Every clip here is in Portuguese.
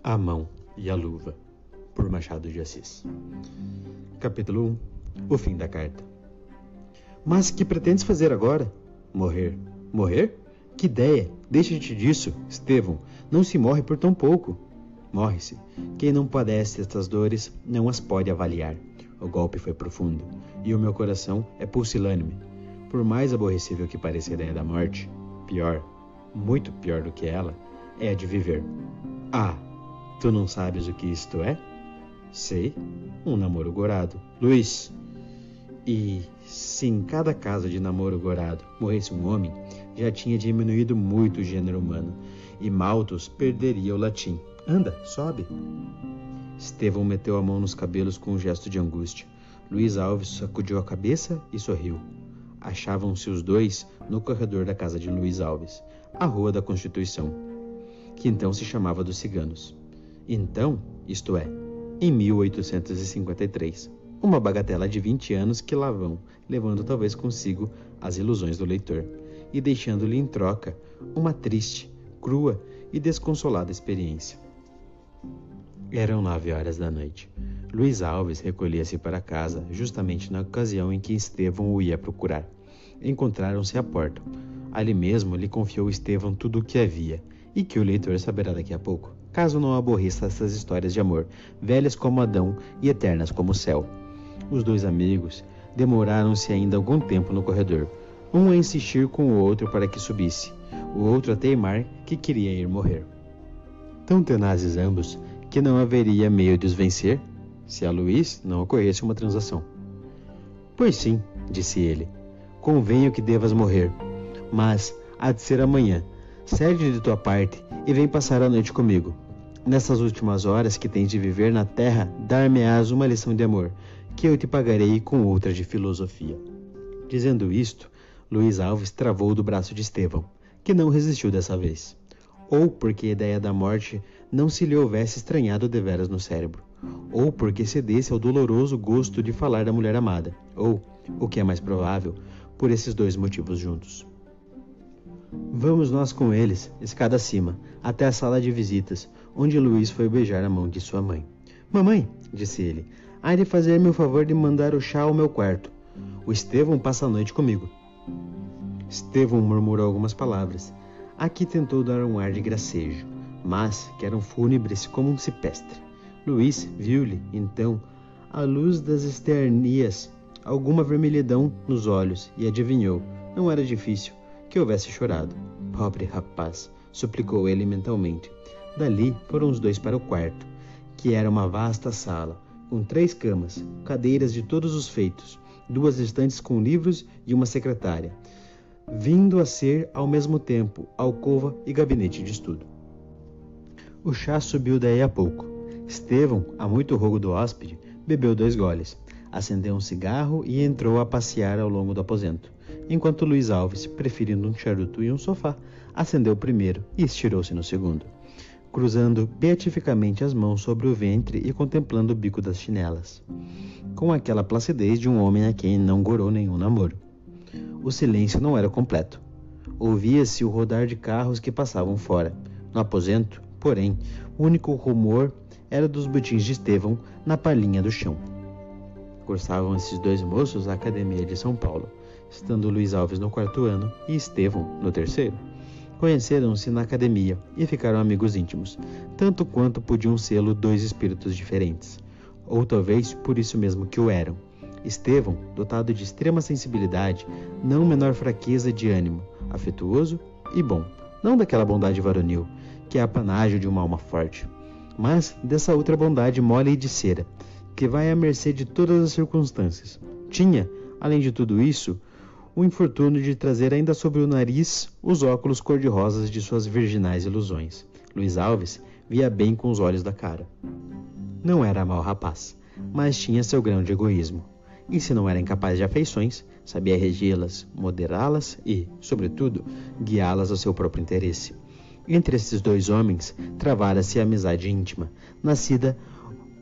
A Mão e a Luva, por Machado de Assis. Capítulo 1. O fim da carta. Mas que pretendes fazer agora? Morrer. Morrer? Que ideia! Deixa-te disso, Estevão. Não se morre por tão pouco. Morre-se. Quem não padece estas dores não as pode avaliar. O golpe foi profundo, e o meu coração é pulsilânime. Por mais aborrecível que pareça a ideia da morte, pior, muito pior do que ela, é a de viver. Ah! Tu não sabes o que isto é? Sei, um namoro gorado. Luiz, e se em cada caso de namoro gorado morresse um homem, já tinha diminuído muito o gênero humano, e Malthus perderia o latim. Anda, sobe. Estevão meteu a mão nos cabelos com um gesto de angústia. Luiz Alves sacudiu a cabeça e sorriu. Achavam-se os dois no corredor da casa de Luiz Alves, a Rua da Constituição, que então se chamava dos Ciganos. Então, isto é, em 1853, uma bagatela de 20 anos que lá vão, levando talvez consigo as ilusões do leitor, e deixando-lhe em troca uma triste, crua e desconsolada experiência. Eram 9 horas da noite. Luiz Alves recolhia-se para casa, justamente na ocasião em que Estevão o ia procurar. Encontraram-se à porta. Ali mesmo lhe confiou Estevão tudo o que havia, e que o leitor saberá daqui a pouco, caso não aborreça essas histórias de amor, velhas como Adão e eternas como o céu. Os dois amigos demoraram-se ainda algum tempo no corredor, um a insistir com o outro para que subisse, o outro a teimar que queria ir morrer. Tão tenazes ambos, que não haveria meio de os vencer, se a Luiz não ocorresse uma transação. Pois sim, disse ele, convenho que devas morrer, mas há de ser amanhã. Cede de tua parte e vem passar a noite comigo. Nessas últimas horas que tens de viver na terra, dar-me-ás uma lição de amor, que eu te pagarei com outra de filosofia. Dizendo isto, Luiz Alves travou do braço de Estevão, que não resistiu dessa vez. Ou porque a ideia da morte não se lhe houvesse estranhado deveras no cérebro, ou porque cedesse ao doloroso gosto de falar da mulher amada, ou, o que é mais provável, por esses dois motivos juntos. Vamos nós com eles, escada acima, até a sala de visitas, onde Luiz foi beijar a mão de sua mãe. Mamãe, disse ele, há de fazer-me o favor de mandar o chá ao meu quarto. O Estevão passa a noite comigo. Estevão murmurou algumas palavras. Aqui tentou dar um ar de gracejo, mas que eram fúnebres como um cipestre. Luiz viu-lhe, então, à luz das esternias, alguma vermelhidão nos olhos e adivinhou, não era difícil, que houvesse chorado. Pobre rapaz, suplicou ele mentalmente. Dali foram os dois para o quarto, que era uma vasta sala, com 3 camas, cadeiras de todos os feitos, 2 estantes com livros e uma secretária, vindo a ser, ao mesmo tempo, alcova e gabinete de estudo. O chá subiu daí a pouco. Estevão, a muito rogo do hóspede, bebeu 2 goles, acendeu um cigarro e entrou a passear ao longo do aposento, enquanto Luiz Alves, preferindo um charuto e um sofá, acendeu o primeiro e estirou-se no segundo, cruzando beatificamente as mãos sobre o ventre e contemplando o bico das chinelas, com aquela placidez de um homem a quem não gorou nenhum namoro. O silêncio não era completo. Ouvia-se o rodar de carros que passavam fora. No aposento, porém, o único rumor era dos botins de Estevão na palhinha do chão. Cursavam esses 2 moços a Academia de São Paulo, estando Luiz Alves no 4º ano e Estevão no 3º. Conheceram-se na academia e ficaram amigos íntimos, tanto quanto podiam sê-lo 2 espíritos diferentes, ou talvez por isso mesmo que o eram. Estevão, dotado de extrema sensibilidade, não menor fraqueza de ânimo, afetuoso e bom, não daquela bondade varonil, que é apanágio de uma alma forte, mas dessa outra bondade mole e de cera, que vai à mercê de todas as circunstâncias. Tinha, além de tudo isso, o infortúnio de trazer ainda sobre o nariz os óculos cor-de-rosas de suas virginais ilusões. Luiz Alves via bem com os olhos da cara. Não era mau rapaz, mas tinha seu grão de egoísmo. E se não era incapaz de afeições, sabia regi-las, moderá-las e, sobretudo, guiá-las ao seu próprio interesse. Entre esses 2 homens travara-se a amizade íntima, nascida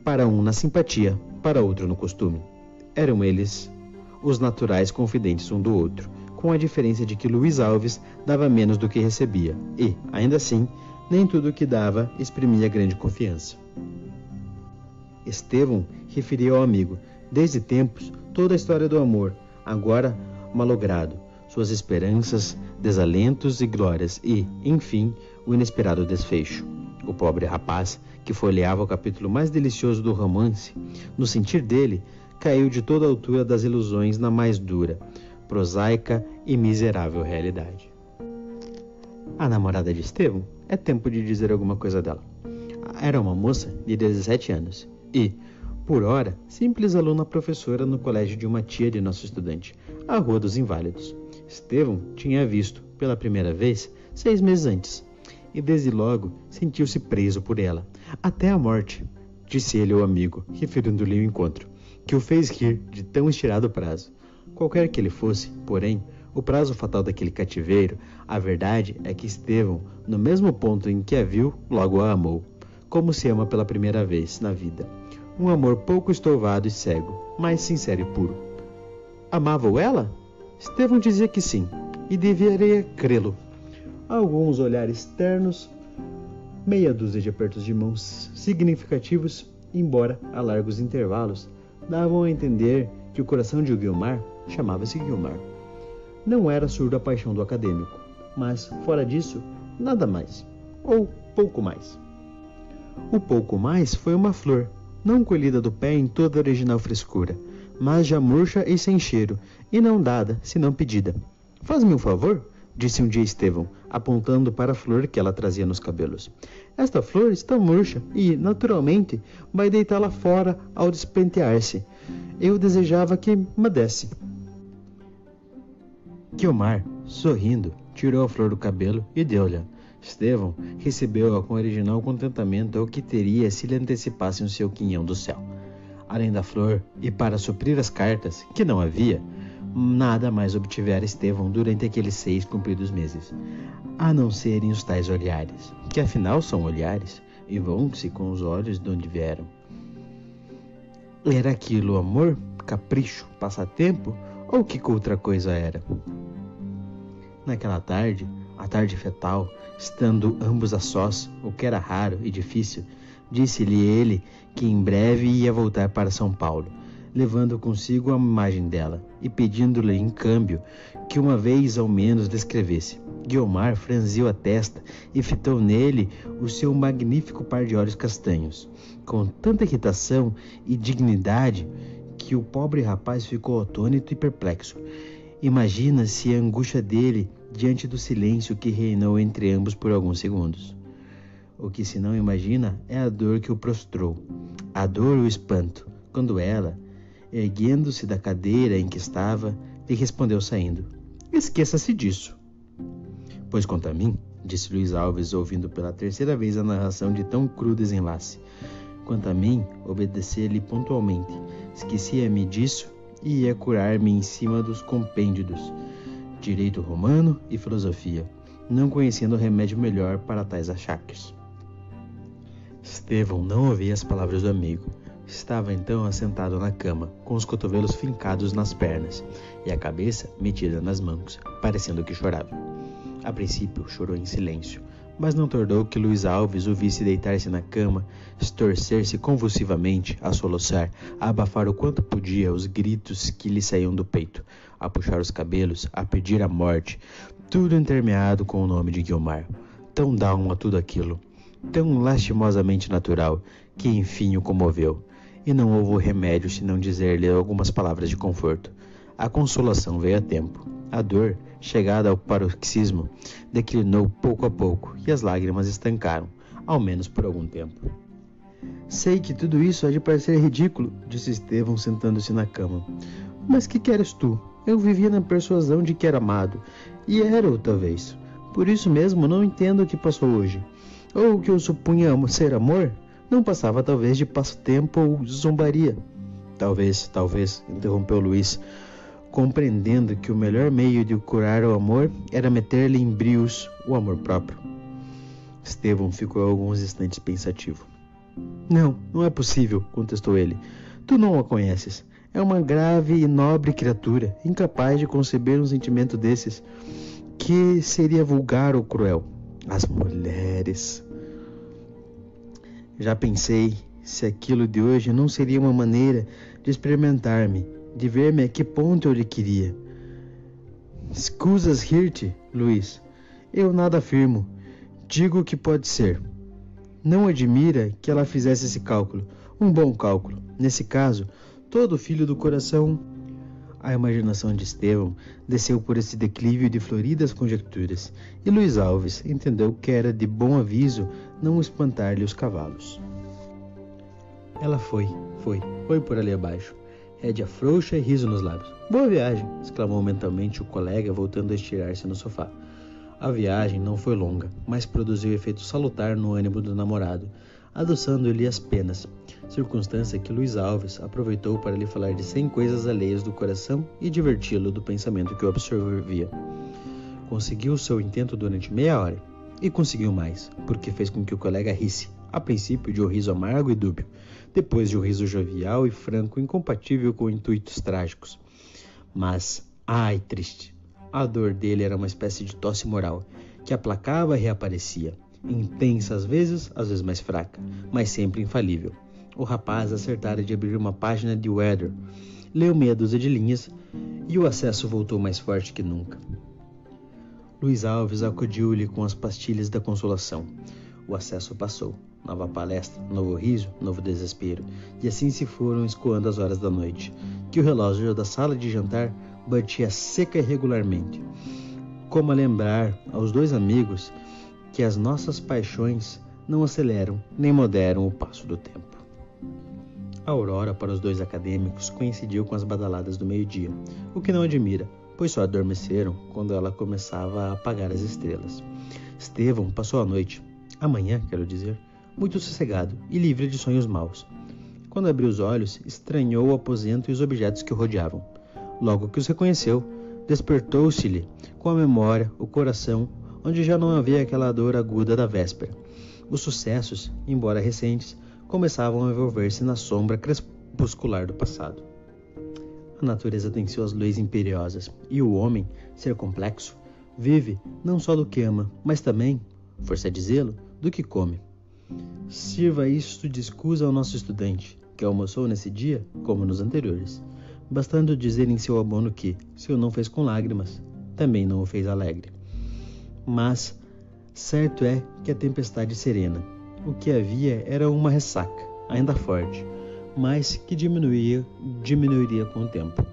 para um na simpatia, para outro no costume. Eram eles os naturais confidentes um do outro, com a diferença de que Luiz Alves dava menos do que recebia e, ainda assim, nem tudo o que dava exprimia grande confiança. Estevão referia ao amigo, desde tempos, toda a história do amor, agora malogrado, suas esperanças, desalentos e glórias e, enfim, o inesperado desfecho. O pobre rapaz, que folheava o capítulo mais delicioso do romance, no sentir dele, caiu de toda a altura das ilusões na mais dura, prosaica e miserável realidade. A namorada de Estevão, é tempo de dizer alguma coisa dela. Era uma moça de 17 anos e, por ora, simples aluna professora no colégio de uma tia de nosso estudante, a Rua dos Inválidos. Estevão tinha visto, pela primeira vez, 6 meses antes, e desde logo sentiu-se preso por ela, até a morte, disse ele ao amigo, referindo-lhe o encontro, que o fez rir de tão estirado prazo. Qualquer que ele fosse, porém, o prazo fatal daquele cativeiro, a verdade é que Estevão, no mesmo ponto em que a viu, logo a amou, como se ama pela primeira vez na vida. Um amor pouco estouvado e cego, mas sincero e puro. Amava-o ela? Estevão dizia que sim, e deveria crê-lo. Alguns olhares ternos, meia dúzia de apertos de mãos significativos, embora a largos intervalos, davam a entender que o coração de Guiomar chamava-se Guiomar. Não era surdo à paixão do acadêmico, mas, fora disso, nada mais, ou pouco mais. O pouco mais foi uma flor, não colhida do pé em toda a original frescura, mas já murcha e sem cheiro, e não dada, senão pedida. Faz-me um favor, disse um dia Estevão, apontando para a flor que ela trazia nos cabelos. Esta flor está murcha e, naturalmente, vai deitá-la fora ao despentear-se. Eu desejava que me desse. Guiomar, sorrindo, tirou a flor do cabelo e deu-lhe. Estevão recebeu-a com original contentamento ao que teria se lhe antecipassem o seu quinhão do céu. Além da flor, e para suprir as cartas, que não havia, nada mais obtivera Estevão durante aqueles 6 cumpridos meses, a não serem os tais olhares, que afinal são olhares, e vão-se com os olhos de onde vieram. Era aquilo amor, capricho, passatempo, ou que outra coisa era? Naquela tarde, a tarde fetal, estando ambos a sós, o que era raro e difícil, disse-lhe ele que em breve ia voltar para São Paulo, levando consigo a imagem dela e pedindo-lhe em câmbio que uma vez ao menos lhe escrevesse. Guiomar franziu a testa e fitou nele o seu magnífico par de olhos castanhos, com tanta irritação e dignidade que o pobre rapaz ficou atônito e perplexo. Imagina-se a angústia dele diante do silêncio que reinou entre ambos por alguns segundos. O que se não imagina é a dor que o prostrou, a dor e o espanto, quando ela, erguendo-se da cadeira em que estava, lhe respondeu saindo: Esqueça-se disso. Pois quanto a mim, disse Luiz Alves, ouvindo pela 3ª vez a narração de tão cru desenlace, quanto a mim, obedecer-lhe pontualmente, esquecia-me disso e ia curar-me em cima dos compêndios, direito romano e filosofia, não conhecendo remédio melhor para tais achaques. Estevão não ouvia as palavras do amigo. Estava então assentado na cama, com os cotovelos fincados nas pernas e a cabeça metida nas mãos, parecendo que chorava. A princípio chorou em silêncio, mas não tardou que Luiz Alves o visse deitar-se na cama, estorcer-se convulsivamente, a soluçar, a abafar o quanto podia os gritos que lhe saíam do peito, a puxar os cabelos, a pedir a morte, tudo entremeado com o nome de Guiomar. Tão down a tudo aquilo, tão lastimosamente natural, que enfim o comoveu, e não houve remédio senão dizer-lhe algumas palavras de conforto. A consolação veio a tempo. A dor, chegada ao paroxismo, declinou pouco a pouco e as lágrimas estancaram, ao menos por algum tempo. Sei que tudo isso há de parecer ridículo, disse Estevão sentando-se na cama. Mas que queres tu? Eu vivia na persuasão de que era amado, e era-o talvez. Por isso mesmo não entendo o que passou hoje. Ou o que eu supunha ser amor, não passava talvez de passatempo ou zombaria. Talvez, interrompeu Luiz, compreendendo que o melhor meio de curar o amor era meter-lhe em brios o amor próprio. Estevão ficou alguns instantes pensativo. Não é possível, contestou ele. Tu não a conheces. É uma grave e nobre criatura, incapaz de conceber um sentimento desses, que seria vulgar ou cruel. As mulheres. Já pensei se aquilo de hoje não seria uma maneira de experimentar-me, de ver-me a que ponto eu lhe queria. Escusas rir-te, Luís. Eu nada afirmo. Digo que pode ser. Não admira que ela fizesse esse cálculo, um bom cálculo. Nesse caso, todo filho do coração... A imaginação de Estevão desceu por esse declive de floridas conjecturas, e Luís Alves entendeu que era de bom aviso não espantar-lhe os cavalos. Ela foi por ali abaixo, rédea frouxa e riso nos lábios. Boa viagem, exclamou mentalmente o colega, voltando a estirar-se no sofá. A viagem não foi longa, mas produziu efeito salutar no ânimo do namorado, adoçando-lhe as penas, circunstância que Luís Alves aproveitou para lhe falar de 100 coisas alheias do coração e diverti-lo do pensamento que o absorvia. Conseguiu seu intento durante meia hora, e conseguiu mais, porque fez com que o colega risse, a princípio de um riso amargo e dúbio, depois de um riso jovial e franco, incompatível com intuitos trágicos. Mas, ai triste, a dor dele era uma espécie de tosse moral, que aplacava e reaparecia, intensa às vezes mais fraca, mas sempre infalível. O rapaz acertara de abrir uma página de Weather, leu meia dúzia de linhas e o acesso voltou mais forte que nunca. Luís Alves acudiu-lhe com as pastilhas da consolação. O acesso passou. Nova palestra, novo riso, novo desespero. E assim se foram escoando as horas da noite, que o relógio da sala de jantar batia seca e regularmente, como a lembrar aos dois amigos que as nossas paixões não aceleram nem moderam o passo do tempo. A aurora para os dois acadêmicos coincidiu com as badaladas do meio-dia, o que não admira, pois só adormeceram quando ela começava a apagar as estrelas. Estevão passou a noite, amanhã, quero dizer, muito sossegado e livre de sonhos maus. Quando abriu os olhos, estranhou o aposento e os objetos que o rodeavam. Logo que os reconheceu, despertou-se-lhe com a memória o coração, onde já não havia aquela dor aguda da véspera. Os sucessos, embora recentes, começavam a envolver-se na sombra crepuscular do passado. A natureza tem suas leis imperiosas, e o homem, ser complexo, vive não só do que ama, mas também, força dizê-lo, do que come. Sirva isto de escusa ao nosso estudante, que almoçou nesse dia como nos anteriores, bastando dizer em seu abono que, se o não fez com lágrimas, também não o fez alegre. Mas certo é que a tempestade serena. O que havia era uma ressaca, ainda forte, mas que diminuiria com o tempo.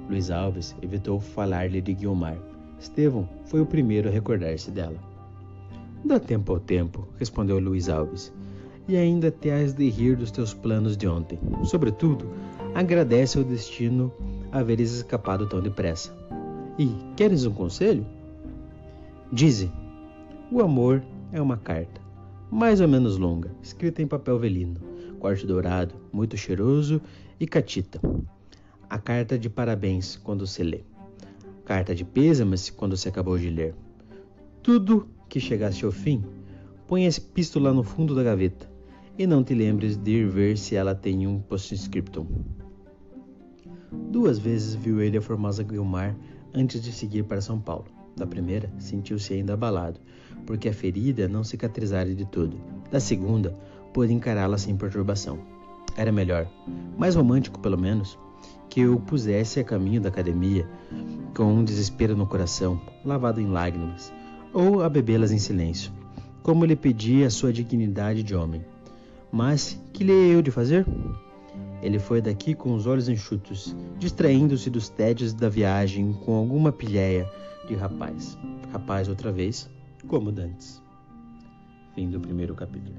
Luís Alves evitou falar-lhe de Guiomar. Estevão foi o primeiro a recordar-se dela. Dá tempo ao tempo, respondeu Luís Alves, e ainda te has de rir dos teus planos de ontem. Sobretudo, agradece ao destino haveres escapado tão depressa. E, queres um conselho? Dize, o amor é uma carta, mais ou menos longa, escrita em papel velino, corte dourado, muito cheiroso e catita. A carta de parabéns quando se lê. Carta de pêsames quando se acabou de ler. Tudo que chegaste ao fim, põe a epístola no fundo da gaveta e não te lembres de ir ver se ela tem um postscriptum. 2 vezes viu ele a formosa Guiomar antes de seguir para São Paulo. Da primeira, sentiu-se ainda abalado, porque a ferida não cicatrizara de todo. Da segunda, pôde encará-la sem perturbação. Era melhor, mais romântico pelo menos, que o pusesse a caminho da academia, com um desespero no coração, lavado em lágrimas, ou a bebê-las em silêncio, como lhe pedia a sua dignidade de homem. Mas que lhe hei eu de fazer? Ele foi daqui com os olhos enxutos, distraindo-se dos tédios da viagem com alguma pilhéia de rapaz. Rapaz outra vez, como dantes. Fim do 1º capítulo.